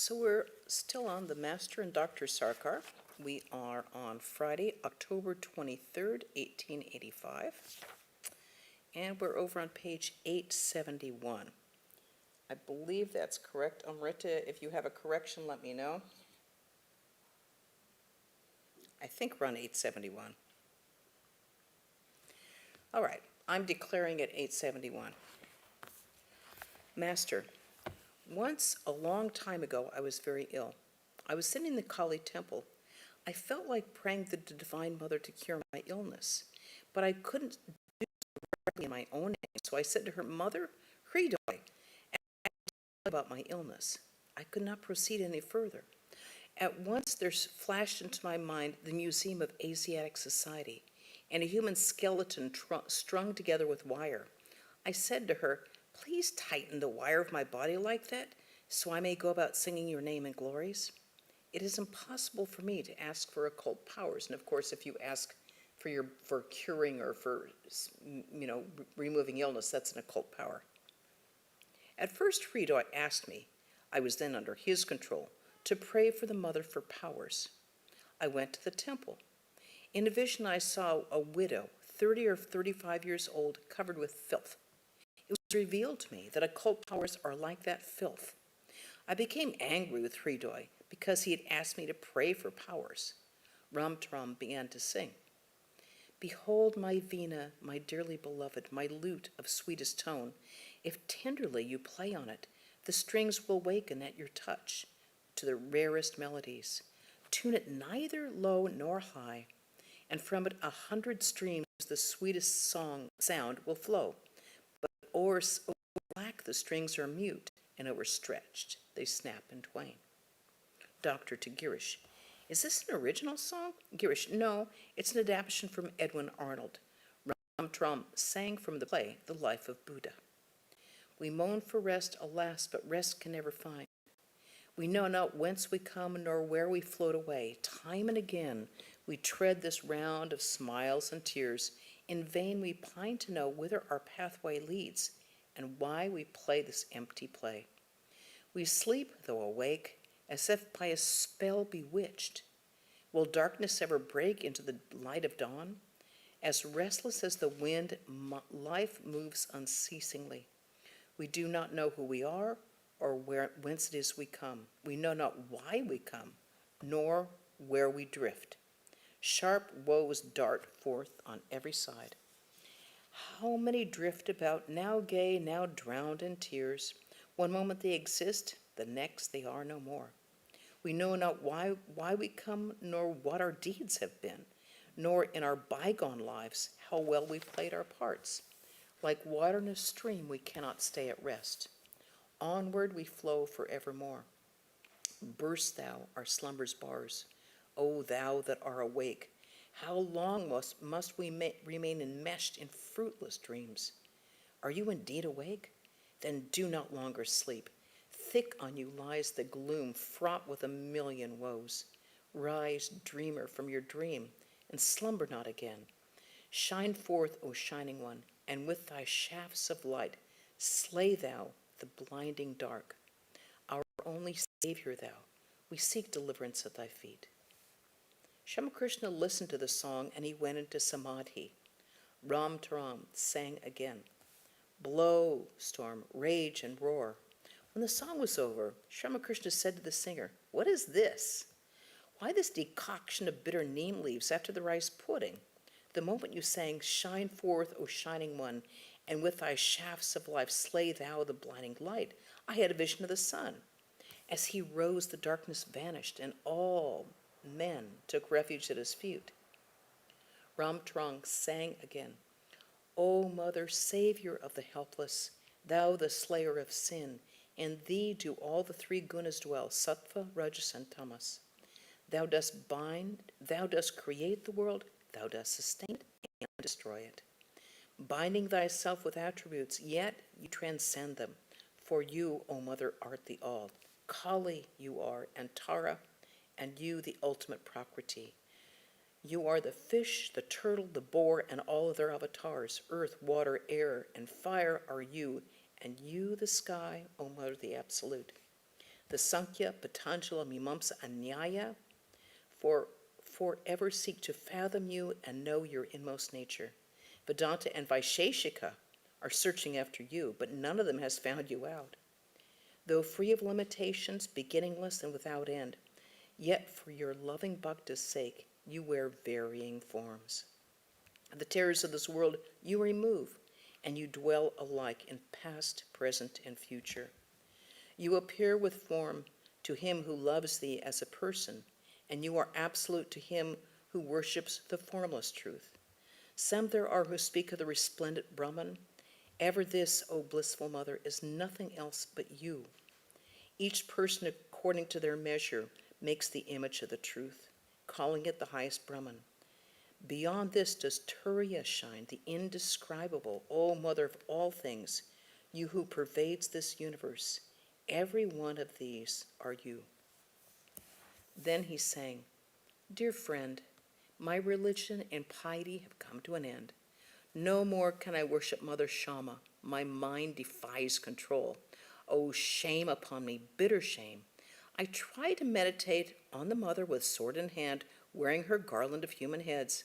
So we're still on the Master and Dr. Sarkar. We are on Friday, October 23rd, 1885. And we're over on page 871. I believe that's correct. Amrita, if you have a correction, let me know. I think we're on 871. All right, I'm declaring it 871. Master, once a long time ago, I was very ill. I was sitting in the Kali temple. I felt like praying to the Divine Mother to cure my illness, but I couldn't do so directly in my own name. So I said to her, Mother, Hridoi, about my illness. I could not proceed any further. At once there flashed into my mind the Museum of Asiatic Society and a human skeleton strung together with wire. I said to her, please tighten the wire of my body like that so I may go about singing your name and glories. It is impossible for me to ask for occult powers. And of course, if you ask for curing or for, removing illness, that's an occult power. At first, Hridoi asked me, I was then under his control, to pray for the mother for powers. I went to the temple. In a vision, I saw a widow, 30 or 35 years old, covered with filth. It was revealed to me that occult powers are like that filth. I became angry with Hridoi because he had asked me to pray for powers. Ramtaram began to sing. Behold my Veena, my dearly beloved, my lute of sweetest tone. If tenderly you play on it, the strings will waken at your touch to the rarest melodies. Tune it neither low nor high, and from it 100 streams the sweetest sound will flow. But o'er black the strings are mute, and overstretched they snap in twain. Doctor to Girish, is this an original song? Girish, no, it's an adaptation from Edwin Arnold. Ramtaram sang from the play The Life of Buddha. We moan for rest, alas, but rest can never find. We know not whence we come, nor where we float away. Time and again we tread this round of smiles and tears. In vain we pine to know whither our pathway leads, and why we play this empty play. We sleep, though awake, as if by a spell bewitched. Will darkness ever break into the light of dawn? As restless as the wind, life moves unceasingly. We do not know who we are, or whence it is we come. We know not why we come, nor where we drift. Sharp woes dart forth on every side. How many drift about, now gay, now drowned in tears. One moment they exist, the next they are no more. We know not why we come, nor what our deeds have been, nor in our bygone lives how well we played our parts. Like water in a stream, we cannot stay at rest. Onward we flow forevermore. Burst thou our slumber's bars, O thou that are awake. How long must we remain enmeshed in fruitless dreams? Are you indeed awake? Then do not longer sleep. Thick on you lies the gloom, fraught with a million woes. Rise, dreamer, from your dream, and slumber not again. Shine forth, O shining one, and with thy shafts of light slay thou the blinding dark. Our only Savior thou, we seek deliverance at thy feet. Ramakrishna listened to the song and he went into samadhi. Ramtaram sang again. Blow, storm, rage and roar. When the song was over, Ramakrishna said to the singer, what is this? Why this decoction of bitter neem leaves after the rice pudding? The moment you sang, shine forth, O shining one, and with thy shafts of life slay thou the blinding light, I had a vision of the sun. As he rose, the darkness vanished, and all men took refuge at his feet. Ramtaram sang again, O Mother, Savior of the helpless, thou the slayer of sin, in thee do all the three gunas dwell, sattva, rajas, and tamas. Thou dost bind, thou dost create the world, thou dost sustain it and destroy it. Binding thyself with attributes, yet you transcend them. For you, O Mother, art the all. Kali you are, and Tara, and you the ultimate Prakriti. You are the fish, the turtle, the boar, and all other avatars. Earth, water, air, and fire are you, and you the sky, O Mother, the Absolute. The Sankhya, Patanjala, Mimamsa, and Nyaya forever seek to fathom you and know your inmost nature. Vedanta and Vaisheshika are searching after you, but none of them has found you out. Though free of limitations, beginningless and without end, yet for your loving bhakta's sake, you wear varying forms. The terrors of this world you remove, and you dwell alike in past, present, and future. You appear with form to him who loves thee as a person, and you are absolute to him who worships the formless truth. Some there are who speak of the resplendent Brahman. Ever this, O blissful mother, is nothing else but you. Each person, according to their measure, makes the image of the truth, calling it the highest Brahman. Beyond this does Turiya shine, the indescribable, O mother of all things, you who pervades this universe. Every one of these are you. Then he sang, Dear friend, my religion and piety have come to an end. No more can I worship Mother Shama. My mind defies control. Oh, shame upon me, bitter shame. I try to meditate on the mother with sword in hand, wearing her garland of human heads.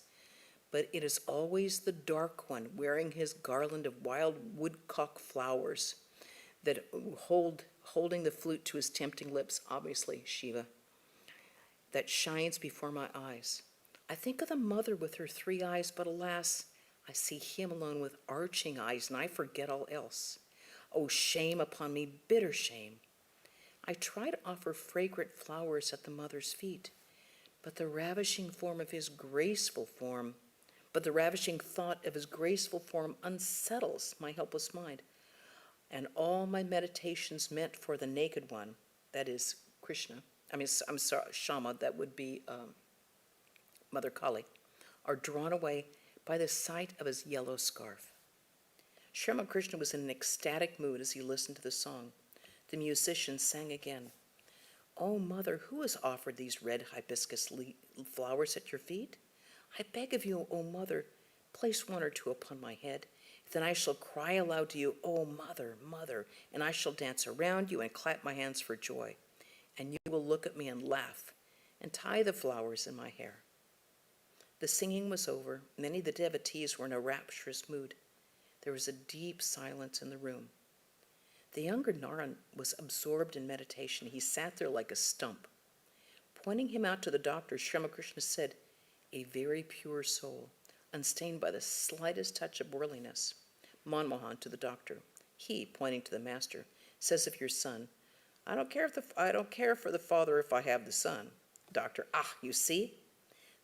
But it is always the dark one, wearing his garland of wild woodcock flowers, that holding the flute to his tempting lips, obviously Shiva, that shines before my eyes. I think of the mother with her 3 eyes, but alas, I see him alone with arching eyes, and I forget all else. Oh, shame upon me, bitter shame. I try to offer fragrant flowers at the mother's feet, but the ravishing thought of his graceful form unsettles my helpless mind, and all my meditations meant for the naked one, that is Shama, that would be Mother Kali, are drawn away by the sight of his yellow scarf. Sri Ramakrishna was in an ecstatic mood as he listened to the song. The musician sang again, O mother, who has offered these red hibiscus flowers at your feet? I beg of you, O mother, place 1 or 2 upon my head. Then I shall cry aloud to you, O mother, mother, and I shall dance around you and clap my hands for joy. And you will look at me and laugh and tie the flowers in my hair. The singing was over. Many of the devotees were in a rapturous mood. There was a deep silence in the room. The younger Naran was absorbed in meditation. He sat there like a stump. Pointing him out to the doctor, Sri Ramakrishna said, A very pure soul, unstained by the slightest touch of worldliness. Manmohan to the doctor. He, pointing to the master, says of your son, I don't care for the father if I have the son. Doctor, you see?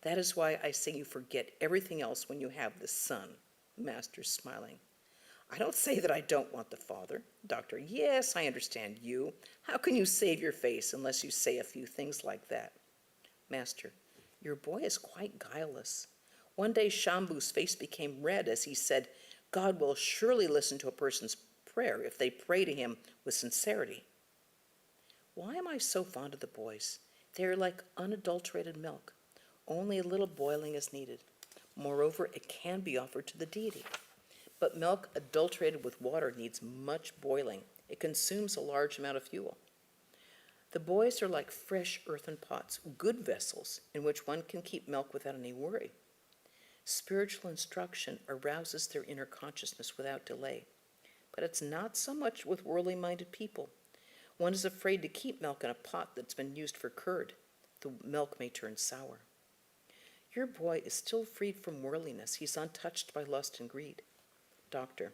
That is why I say you forget everything else when you have the son. Master, smiling. I don't say that I don't want the father. Doctor, yes, I understand you. How can you save your face unless you say a few things like that? Master, your boy is quite guileless. One day Shambhu's face became red as he said, God will surely listen to a person's prayer if they pray to him with sincerity. Why am I so fond of the boys? They are like unadulterated milk. Only a little boiling is needed. Moreover, it can be offered to the deity. But milk adulterated with water needs much boiling. It consumes a large amount of fuel. The boys are like fresh earthen pots, good vessels in which one can keep milk without any worry. Spiritual instruction arouses their inner consciousness without delay. But it's not so much with worldly-minded people. One is afraid to keep milk in a pot that's been used for curd. The milk may turn sour. Your boy is still freed from worldliness. He's untouched by lust and greed. Doctor,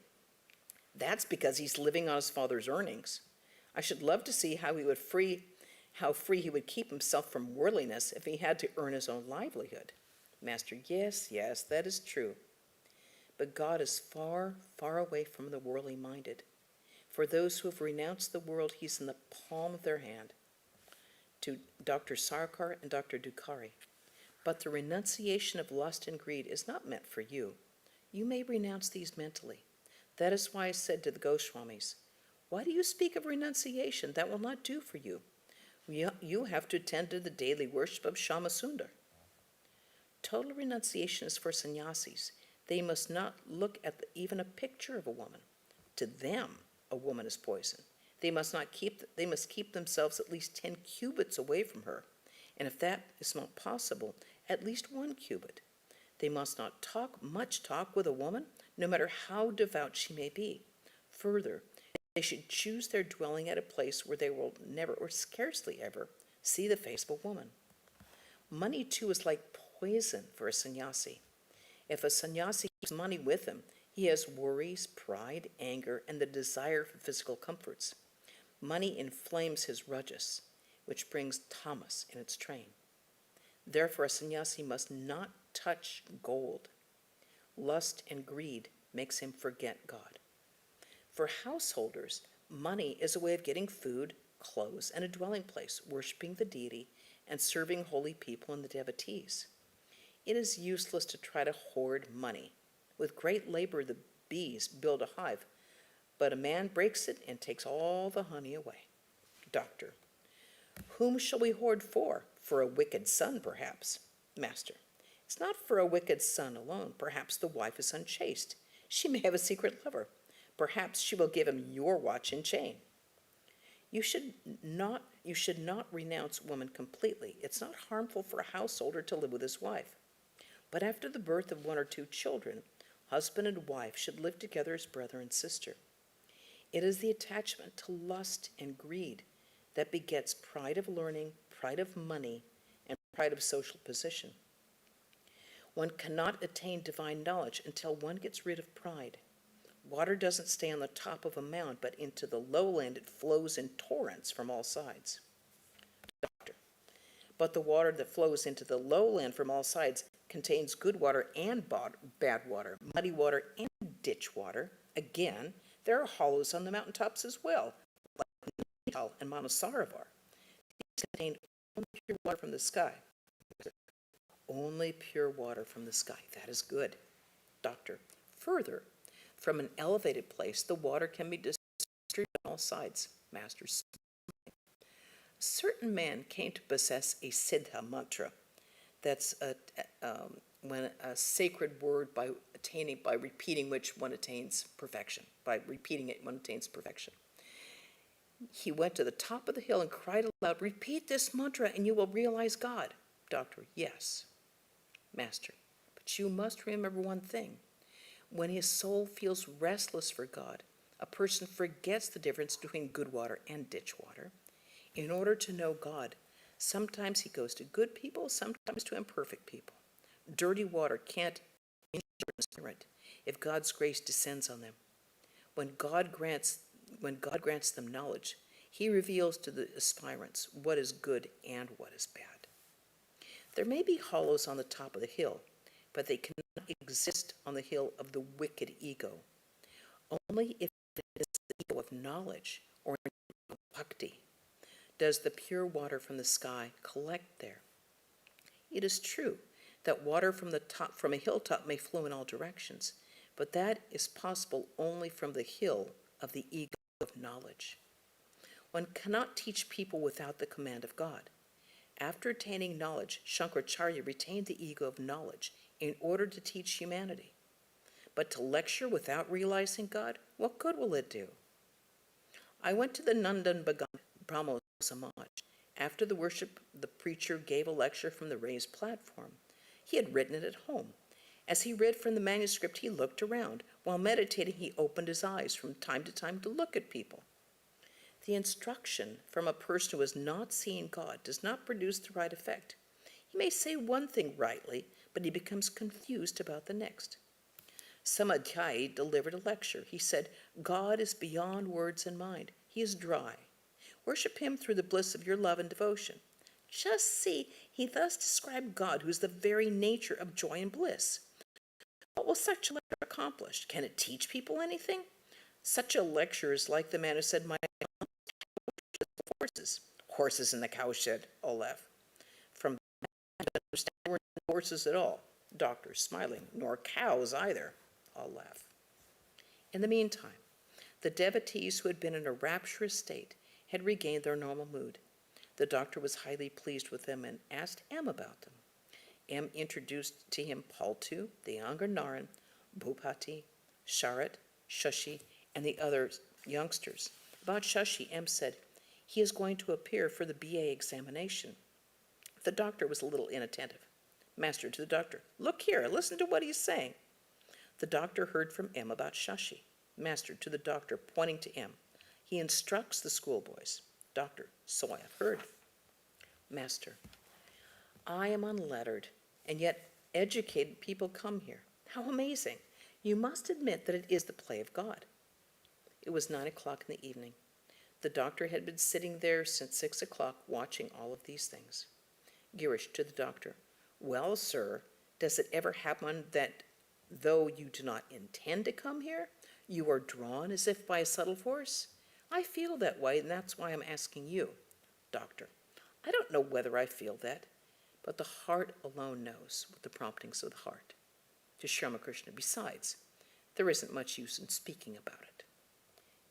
that's because he's living on his father's earnings. I should love to see how free he would keep himself from worldliness if he had to earn his own livelihood. Master, yes, that is true. But God is far, far away from the worldly minded. For those who have renounced the world, he's in the palm of their hand. To Dr. Sarkar and Dr. Dukhari. But the renunciation of lust and greed is not meant for you. You may renounce these mentally. That is why I said to the Goswamis, why do you speak of renunciation? That will not do for you. You have to attend to the daily worship of Shama Sundar. Total renunciation is for sannyasis. They must not look at even a picture of a woman. To them, a woman is poison. They must keep themselves at least 10 cubits away from her, and if that is not possible, at least 1 cubit. They must not much talk with a woman, no matter how devout she may be. Further, they should choose their dwelling at a place where they will never or scarcely ever see the face of a woman. Money, too, is like poison for a sannyasi. If a sannyasi keeps money with him, he has worries, pride, anger, and the desire for physical comforts. Money inflames his rajas, which brings tamas in its train. Therefore, a sannyasi must not touch gold. Lust and greed makes him forget God. For householders, money is a way of getting food, clothes, and a dwelling place, worshiping the deity, and serving holy people and the devotees. It is useless to try to hoard money. With great labor, the bees build a hive, but a man breaks it and takes all the honey away. Doctor: Whom shall we hoard for? For a wicked son, perhaps. Master: It's not for a wicked son alone. Perhaps the wife is unchaste. She may have a secret lover. Perhaps she will give him your watch and chain. You should not renounce woman completely. It's not harmful for a householder to live with his wife. But after the birth of 1 or 2 children, husband and wife should live together as brother and sister. It is the attachment to lust and greed that begets pride of learning, pride of money, and pride of social position. One cannot attain divine knowledge until one gets rid of pride. Water doesn't stay on the top of a mound, but into the lowland it flows in torrents from all sides. Doctor: But the water that flows into the lowland from all sides contains good water and bad water, muddy water and ditch water. Again, there are hollows on the mountaintops as well, like Nainital and Manasaravar. These contain only pure water from the sky. Only pure water from the sky. That is good. Doctor: Further, from an elevated place, the water can be distributed on all sides. Master: A certain man came to possess a siddha mantra. That's a sacred word by repeating which one attains perfection. By repeating it, one attains perfection. He went to the top of the hill and cried aloud, "Repeat this mantra and you will realize God." Doctor: Yes. Master: But you must remember one thing. When his soul feels restless for God, a person forgets the difference between good water and ditch water. In order to know God, sometimes he goes to good people, sometimes to imperfect people. Dirty water can't injure the spirit if God's grace descends on them. When God grants them knowledge, he reveals to the aspirants what is good and what is bad. There may be hollows on the top of the hill, but they cannot exist on the hill of the wicked ego. Only if it is the ego of knowledge or of bhakti does the pure water from the sky collect there. It is true that water from a hilltop may flow in all directions, but that is possible only from the hill of the ego of knowledge. One cannot teach people without the command of God. After attaining knowledge, Shankaracharya retained the ego of knowledge in order to teach humanity. But to lecture without realizing God, what good will it do? I went to the Nandan Bhagan Brahmo Samaj. After the worship, the preacher gave a lecture from the raised platform. He had written it at home. As he read from the manuscript, he looked around. While meditating, he opened his eyes from time to time to look at people. The instruction from a person who has not seen God does not produce the right effect. He may say one thing rightly, but he becomes confused about the next. Samadhyay delivered a lecture. He said, "God is beyond words and mind. He is dry. Worship him through the bliss of your love and devotion." Just see, he thus described God, who is the very nature of joy and bliss. What will such a lecture accomplish? Can it teach people anything? Such a lecture is like the man who said, "My horses." Horses in the cowshed, all laugh. From that, I understand there were no horses at all. Doctor, smiling, nor cows either, all laugh. In the meantime, the devotees who had been in a rapturous state had regained their normal mood. The doctor was highly pleased with them and asked M about them. M introduced to him Paltu, the younger Naran, Bhupati, Sharat, Shashi, and the other youngsters. About Shashi, M said, "He is going to appear for the BA examination." The doctor was a little inattentive. Master to the doctor, "Look here, listen to what he's saying." The doctor heard from M about Shashi. Master to the doctor, pointing to M, "He instructs the schoolboys." Doctor, "So I have heard." Master, "I am unlettered, and yet educated people come here. How amazing! You must admit that it is the play of God." It was 9 o'clock in the evening. The doctor had been sitting there since 6 o'clock watching all of these things. Girish to the doctor, "Well, sir, does it ever happen that though you do not intend to come here, you are drawn as if by a subtle force? I feel that way, and that's why I'm asking you." Doctor, "I don't know whether I feel that, but the heart alone knows what the promptings of the heart." To Sri Ramakrishna, "Besides, there isn't much use in speaking about it."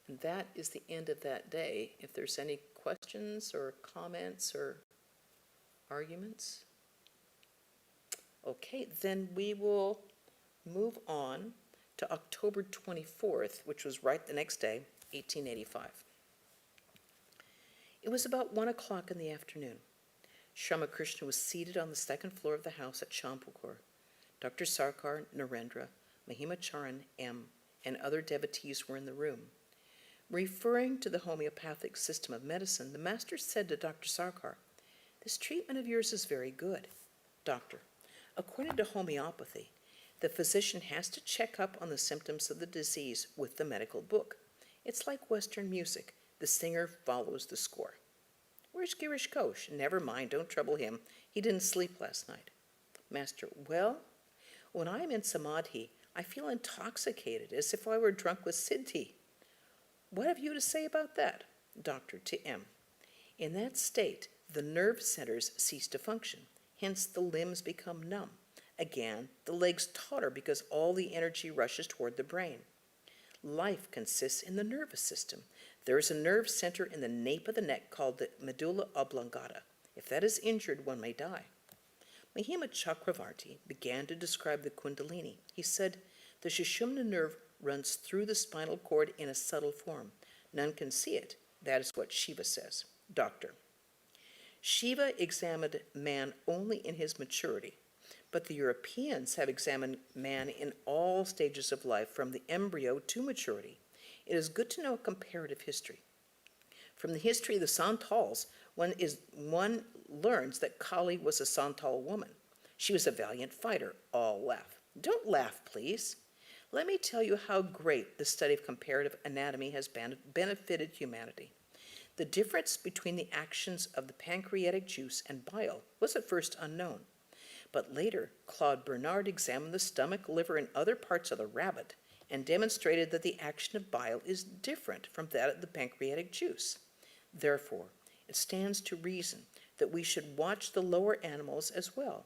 And that is the end of that day. If there's any questions or comments or arguments. Okay, then we will move on to October 24th, which was right the next day, 1885. It was about 1 o'clock in the afternoon. Sri Ramakrishna was seated on the second floor of the house at Champur. Dr. Sarkar, Narendra, Mahima Charan, M., and other devotees were in the room. Referring to the homeopathic system of medicine, the master said to Dr. Sarkar, "This treatment of yours is very good." Doctor, "According to homeopathy, the physician has to check up on the symptoms of the disease with the medical book. It's like Western music. The singer follows the score." "Where's Girish Ghosh?" "Never mind, don't trouble him. He didn't sleep last night." Master, "Well, when I am in samadhi, I feel intoxicated, as if I were drunk with siddhi. What have you to say about that?" Doctor to M, "In that state, the nerve centers cease to function. Hence the limbs become numb. Again, the legs totter because all the energy rushes toward the brain. Life consists in the nervous system. There is a nerve center in the nape of the neck called the medulla oblongata. If that is injured, one may die." Mahima Chakravarti began to describe the kundalini. He said, "The Sushumna nerve runs through the spinal cord in a subtle form. None can see it. That is what Shiva says." Doctor, "Shiva examined man only in his maturity, but the Europeans have examined man in all stages of life, from the embryo to maturity. It is good to know comparative history. From the history of the Santals, one learns that Kali was a Santal woman. She was a valiant fighter." All laugh. "Don't laugh, please. Let me tell you how great the study of comparative anatomy has benefited humanity. The difference between the actions of the pancreatic juice and bile was at first unknown. But later, Claude Bernard examined the stomach, liver, and other parts of the rabbit and demonstrated that the action of bile is different from that of the pancreatic juice. Therefore, it stands to reason that we should watch the lower animals as well.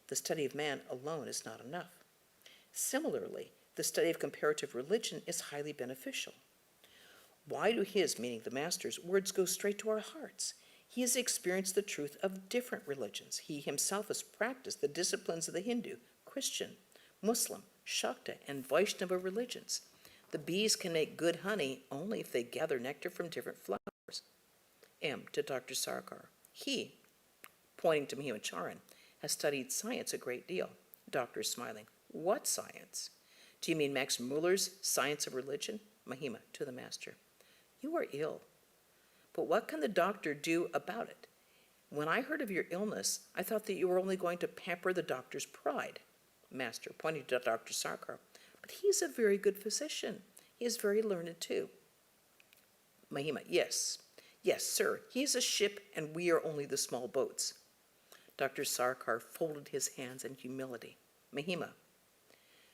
The study of man alone is not enough. Similarly, the study of comparative religion is highly beneficial. Why do his," meaning the master's, "words go straight to our hearts? He has experienced the truth of different religions. He himself has practiced the disciplines of the Hindu, Christian, Muslim, Shakta, and Vaishnava religions. The bees can make good honey only if they gather nectar from different flowers." M. to Dr. Sarkar, "He," pointing to Mahima Charan, "has studied science a great deal." Doctor smiling, "What science? Do you mean Max Muller's Science of Religion?" Mahima to the master, "You are ill. But what can the doctor do about it? When I heard of your illness, I thought that you were only going to pamper the doctor's pride." Master, pointing to Dr. Sarkar, "But he is a very good physician. He is very learned too." Mahima, Yes, sir. He is a ship, and we are only the small boats." Dr. Sarkar folded his hands in humility. Mahima,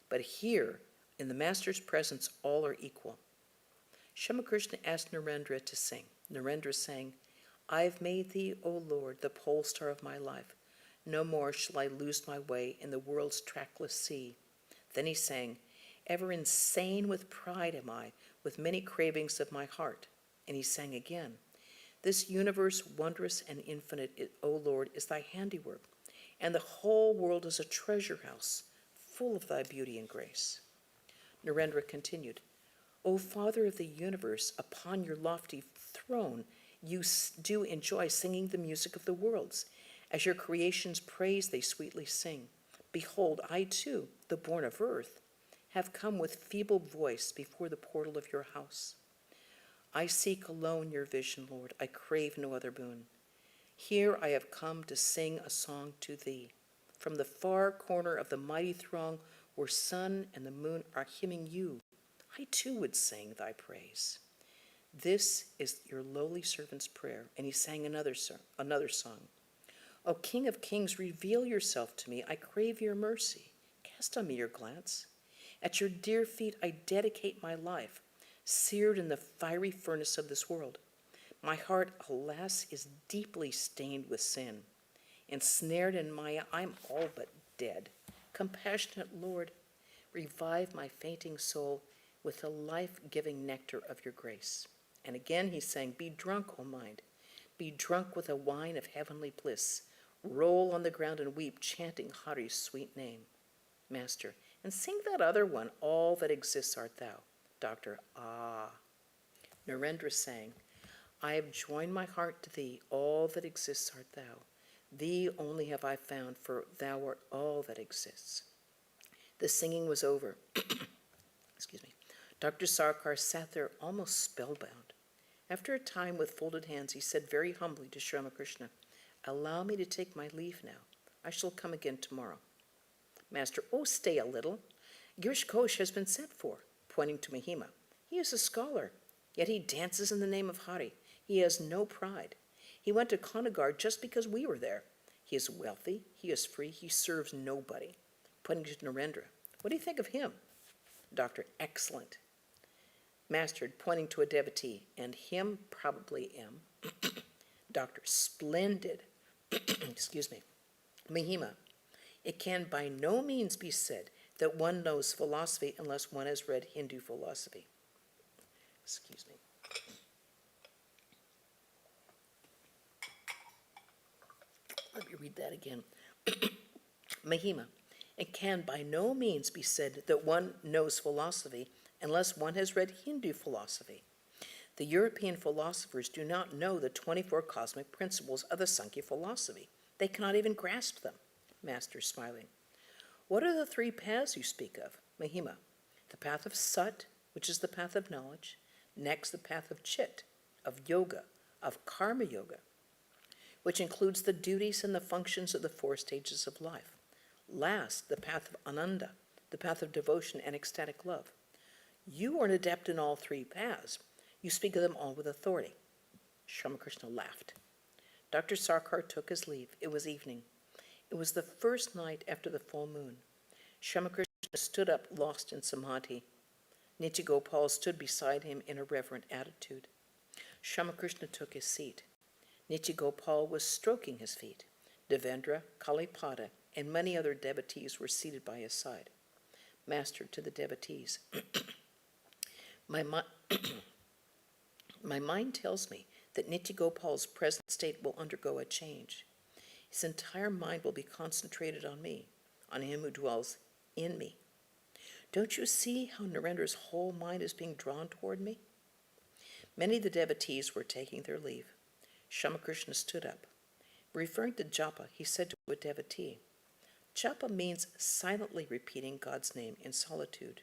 "But here, in the master's presence, all are equal." Shamakrishna asked Narendra to sing. Narendra sang, "I've made thee, O Lord, the pole star of my life. No more shall I lose my way in the world's trackless sea." Then he sang, "Ever insane with pride am I, with many cravings of my heart." And he sang again, "This universe, wondrous and infinite, O Lord, is thy handiwork, and the whole world is a treasure house, full of thy beauty and grace." Narendra continued, O Father of the universe, upon your lofty throne, you do enjoy singing the music of the worlds. As your creations praise, they sweetly sing. Behold, I too, the born of earth, have come with feeble voice before the portal of your house. I seek alone your vision, Lord. I crave no other boon. Here I have come to sing a song to thee. From the far corner of the mighty throng where sun and the moon are hymning you, I too would sing thy praise. This is your lowly servant's prayer. And he sang another song. O King of kings, reveal yourself to me. I crave your mercy. Cast on me your glance. At your dear feet I dedicate my life, seared in the fiery furnace of this world. My heart, alas, is deeply stained with sin. Ensnared in Maya, I'm all but dead. Compassionate Lord, revive my fainting soul with the life-giving nectar of your grace. And again he sang, be drunk, O mind. Be drunk with a wine of heavenly bliss. Roll on the ground and weep, chanting Hari's sweet name. Master, and sing that other one, all that exists art thou. Doctor, ah. Narendra sang, I have joined my heart to thee, all that exists art thou. Thee only have I found, for thou art all that exists. The singing was over. Excuse me. Dr. Sarkar sat there almost spellbound. After a time, with folded hands, he said very humbly to Sri Ramakrishna, allow me to take my leave now. I shall come again tomorrow. Master, oh, stay a little. Girish Ghosh has been sent for, pointing to Mahima. He is a scholar, yet he dances in the name of Hari. He has no pride. He went to Konagar just because we were there. He is wealthy, he is free, he serves nobody. Pointing to Narendra. What do you think of him? Doctor, excellent. Master, pointing to a devotee, and him probably M. Doctor, splendid. Excuse me. Mahima, it can by no means be said that one knows philosophy unless one has read Hindu philosophy. Excuse me. Let me read that again. Mahima, it can by no means be said that one knows philosophy unless one has read Hindu philosophy. The European philosophers do not know the 24 cosmic principles of the Sankhya philosophy. They cannot even grasp them. Master, smiling. What are the three paths you speak of? Mahima, the path of Sat, which is the path of knowledge. Next, the path of Chit, of yoga, of karma yoga, which includes the duties and the functions of the 4 stages of life. Last, the path of Ananda, the path of devotion and ecstatic love. You are an adept in all 3 paths. You speak of them all with authority. Sri Ramakrishna laughed. Dr. Sarkar took his leave. It was evening. It was the first night after the full moon. Sri Ramakrishna stood up, lost in samadhi. Nitya Gopal stood beside him in a reverent attitude. Sri Ramakrishna took his seat. Nitya Gopal was stroking his feet. Devendra, Kalipada, and many other devotees were seated by his side. Master, to the devotees, my mind tells me that Nitya Gopal's present state will undergo a change. His entire mind will be concentrated on me, on him who dwells in me. Don't you see how Narendra's whole mind is being drawn toward me? Many of the devotees were taking their leave. Sri Ramakrishna stood up. Referring to japa, he said to a devotee, japa means silently repeating God's name in solitude.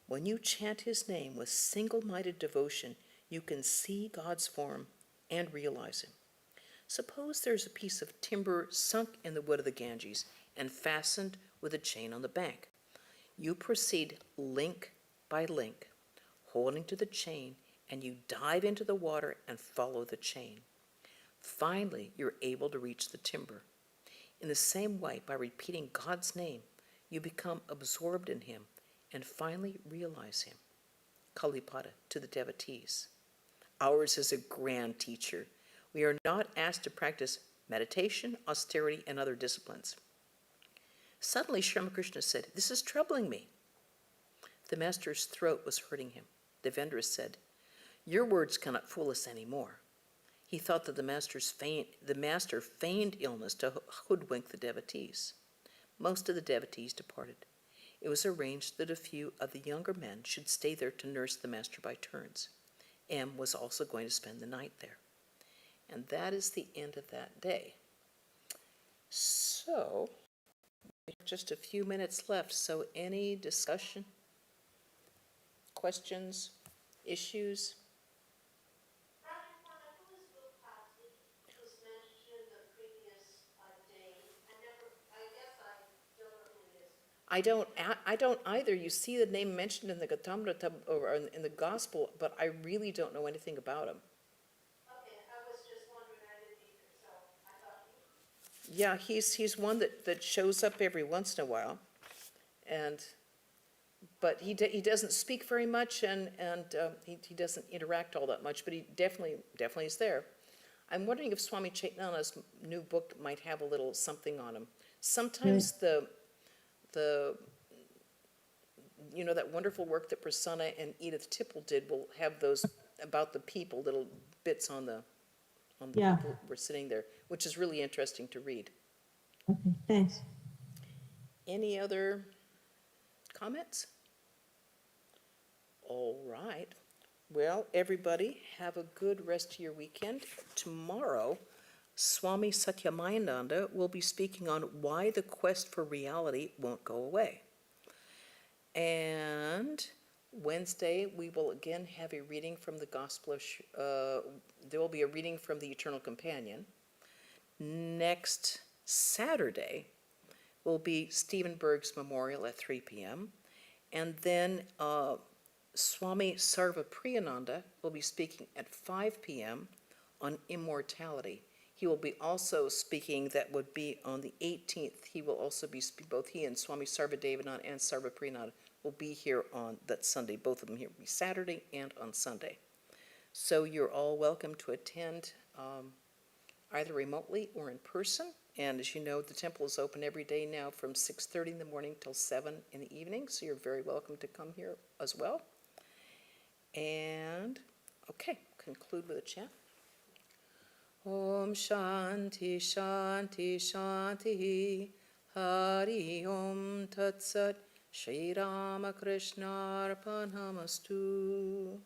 When you chant his name with single-minded devotion, you can see God's form and realize him. Suppose there's a piece of timber sunk in the wood of the Ganges and fastened with a chain on the bank. You proceed link by link, holding to the chain, and you dive into the water and follow the chain. Finally, you're able to reach the timber. In the same way, by repeating God's name, you become absorbed in him and finally realize him. Kalipada, to the devotees. Ours is a grand teacher. We are not asked to practice meditation, austerity, and other disciplines. Suddenly, Sri Ramakrishna said, this is troubling me. The master's throat was hurting him. Devendra said, your words cannot fool us anymore. He thought that the master feigned illness to hoodwink the devotees. Most of the devotees departed. It was arranged that a few of the younger men should stay there to nurse the master by turns. M was also going to spend the night there. And that is the end of that day. So, we have just a few minutes left, so any discussion, questions, issues? I don't either. You see the name mentioned in the Gatamrita or in the Gospel, but I really don't know anything about him. Okay, I was just wondering, I didn't either, so I thought you. Yeah, he's one that shows up every once in a while, but he doesn't speak very much, and he doesn't interact all that much, but he definitely is there. I'm wondering if Swami Chaitanya's new book might have a little something on him. Sometimes the that wonderful work that Prasanna and Edith Tipple did will have those about the people, little bits on the Yeah. people who were sitting there, which is really interesting to read. Okay, thanks. Any other comments? All right. Well, everybody, have a good rest of your weekend. Tomorrow, Swami Satyamayananda will be speaking on why the quest for reality won't go away. And Wednesday, we will again have a reading from the Gospel of, there will be a reading from the Eternal Companion. Next Saturday will be Stephen Berg's memorial at 3 p.m. And then Swami Sarvapriyananda will be speaking at 5 p.m. on immortality. He will be also speaking, that would be on the 18th. He will also be, both he and Swami Sarvadevananda and Sarvapriyananda will be here on that Sunday. Both of them here will be Saturday and on Sunday. So you're all welcome to attend either remotely or in person. And as you know, the temple is open every day now from 6:30 in the morning till 7 in the evening. So you're very welcome to come here as well. And, okay, conclude with a chant. Om Shanti Shanti Shanti Hari Om Tat Sat Sri Ramakrishna Arpanamastu.